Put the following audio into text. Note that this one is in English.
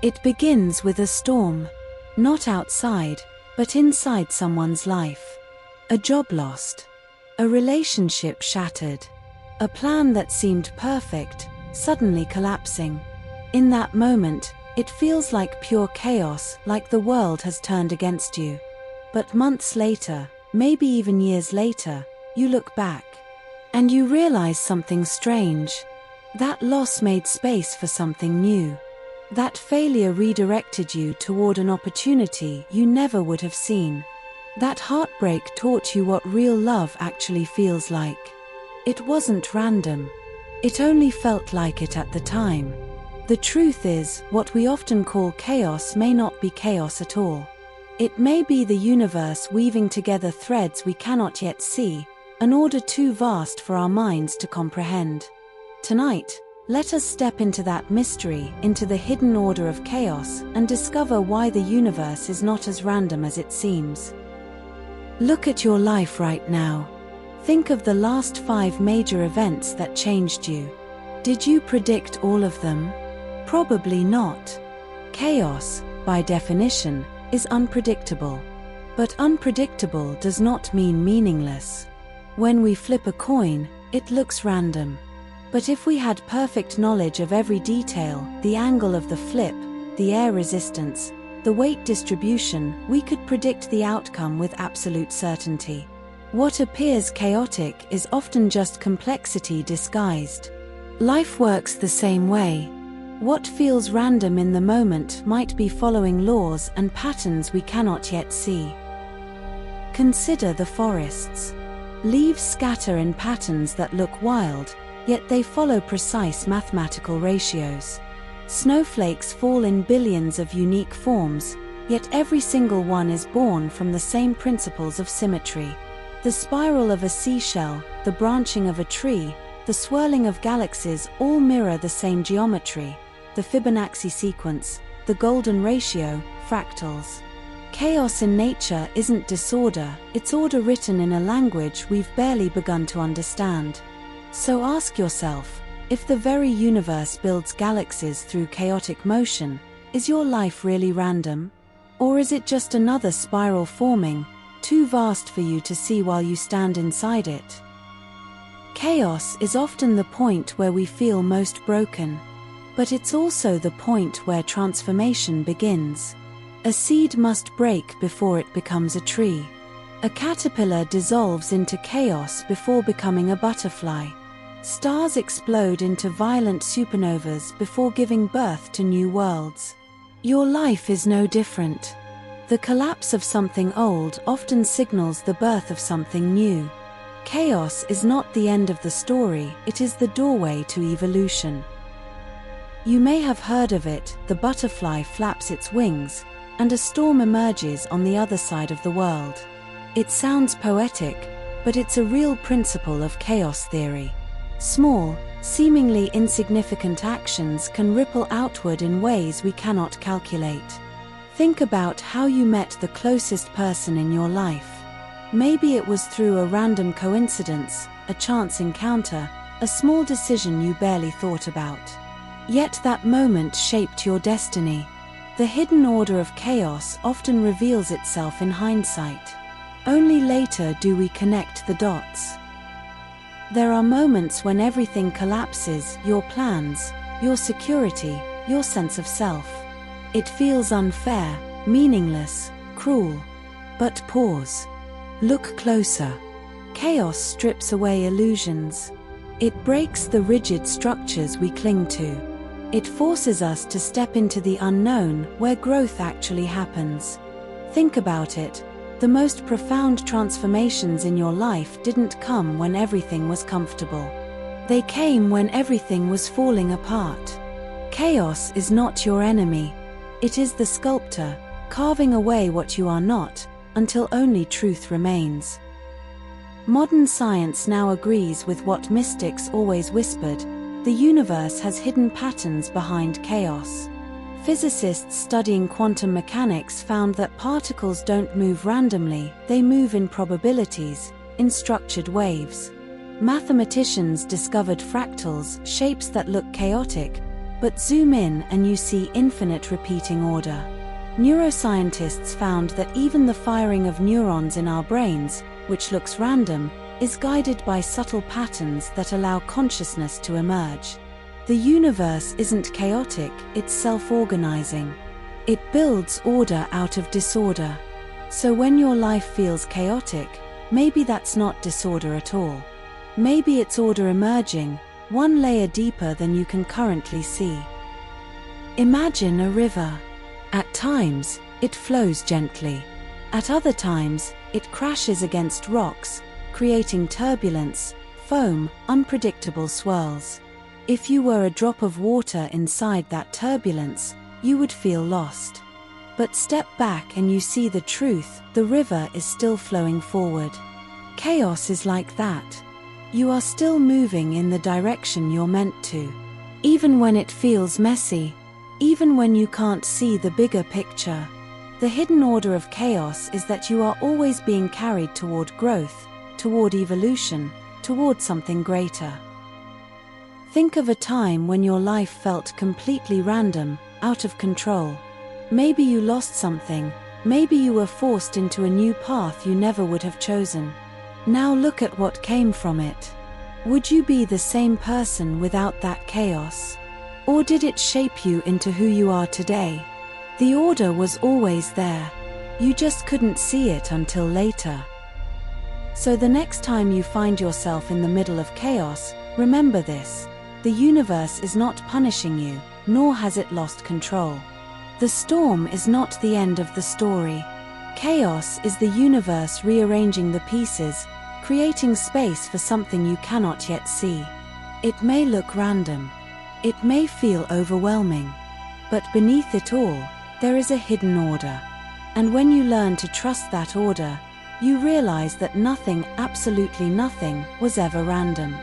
It begins with a storm. Not outside, but inside someone's life. A job lost. A relationship shattered. A plan that seemed perfect, suddenly collapsing. In that moment, it feels like pure chaos, like the world has turned against you. But months later, maybe even years later, you look back. And you realize something strange. That loss made space for something new. That failure redirected you toward an opportunity you never would have seen. That heartbreak taught you what real love actually feels like. It wasn't random. It only felt like it at the time. The truth is, what we often call chaos may not be chaos at all. It may be the universe weaving together threads we cannot yet see, an order too vast for our minds to comprehend. Tonight, let us step into that mystery, into the hidden order of chaos, and discover why the universe is not as random as it seems. Look at your life right now. Think of the last 5 major events that changed you. Did you predict all of them? Probably not. Chaos, by definition, is unpredictable. But unpredictable does not mean meaningless. When we flip a coin, it looks random. But if we had perfect knowledge of every detail, the angle of the flip, the air resistance, the weight distribution, we could predict the outcome with absolute certainty. What appears chaotic is often just complexity disguised. Life works the same way. What feels random in the moment might be following laws and patterns we cannot yet see. Consider the forests. Leaves scatter in patterns that look wild, yet they follow precise mathematical ratios. Snowflakes fall in billions of unique forms, yet every single one is born from the same principles of symmetry. The spiral of a seashell, the branching of a tree, the swirling of galaxies all mirror the same geometry. The Fibonacci sequence, the golden ratio, fractals. Chaos in nature isn't disorder, it's order written in a language we've barely begun to understand. So ask yourself, if the very universe builds galaxies through chaotic motion, is your life really random? Or is it just another spiral forming, too vast for you to see while you stand inside it? Chaos is often the point where we feel most broken. But it's also the point where transformation begins. A seed must break before it becomes a tree. A caterpillar dissolves into chaos before becoming a butterfly. Stars explode into violent supernovas before giving birth to new worlds. Your life is no different. The collapse of something old often signals the birth of something new. Chaos is not the end of the story, it is the doorway to evolution. You may have heard of it, the butterfly flaps its wings, and a storm emerges on the other side of the world. It sounds poetic, but it's a real principle of chaos theory. Small, seemingly insignificant actions can ripple outward in ways we cannot calculate. Think about how you met the closest person in your life. Maybe it was through a random coincidence, a chance encounter, a small decision you barely thought about. Yet that moment shaped your destiny. The hidden order of chaos often reveals itself in hindsight. Only later do we connect the dots. There are moments when everything collapses, your plans, your security, your sense of self. It feels unfair, meaningless, cruel. But pause. Look closer. Chaos strips away illusions. It breaks the rigid structures we cling to. It forces us to step into the unknown, where growth actually happens. Think about it. The most profound transformations in your life didn't come when everything was comfortable. They came when everything was falling apart. Chaos is not your enemy. It is the sculptor, carving away what you are not, until only truth remains. Modern science now agrees with what mystics always whispered: the universe has hidden patterns behind chaos. Physicists studying quantum mechanics found that particles don't move randomly, they move in probabilities, in structured waves. Mathematicians discovered fractals, shapes that look chaotic, But zoom in and you see infinite repeating order. Neuroscientists found that even the firing of neurons in our brains, which looks random, is guided by subtle patterns that allow consciousness to emerge. The universe isn't chaotic, it's self-organizing. It builds order out of disorder. So when your life feels chaotic, maybe that's not disorder at all. Maybe it's order emerging, one layer deeper than you can currently see. Imagine a river. At times, it flows gently. At other times, it crashes against rocks, creating turbulence, foam, unpredictable swirls. If you were a drop of water inside that turbulence, you would feel lost. But step back and you see the truth, the river is still flowing forward. Chaos is like that. You are still moving in the direction you're meant to. Even when it feels messy, even when you can't see the bigger picture. The hidden order of chaos is that you are always being carried toward growth, toward evolution, toward something greater. Think of a time when your life felt completely random, out of control. Maybe you lost something, maybe you were forced into a new path you never would have chosen. Now look at what came from it. Would you be the same person without that chaos? Or did it shape you into who you are today? The order was always there. You just couldn't see it until later. So the next time you find yourself in the middle of chaos, remember this. The universe is not punishing you, nor has it lost control. The storm is not the end of the story. Chaos is the universe rearranging the pieces, creating space for something you cannot yet see. It may look random. It may feel overwhelming. But beneath it all, there is a hidden order. And when you learn to trust that order, you realize that nothing, absolutely nothing, was ever random.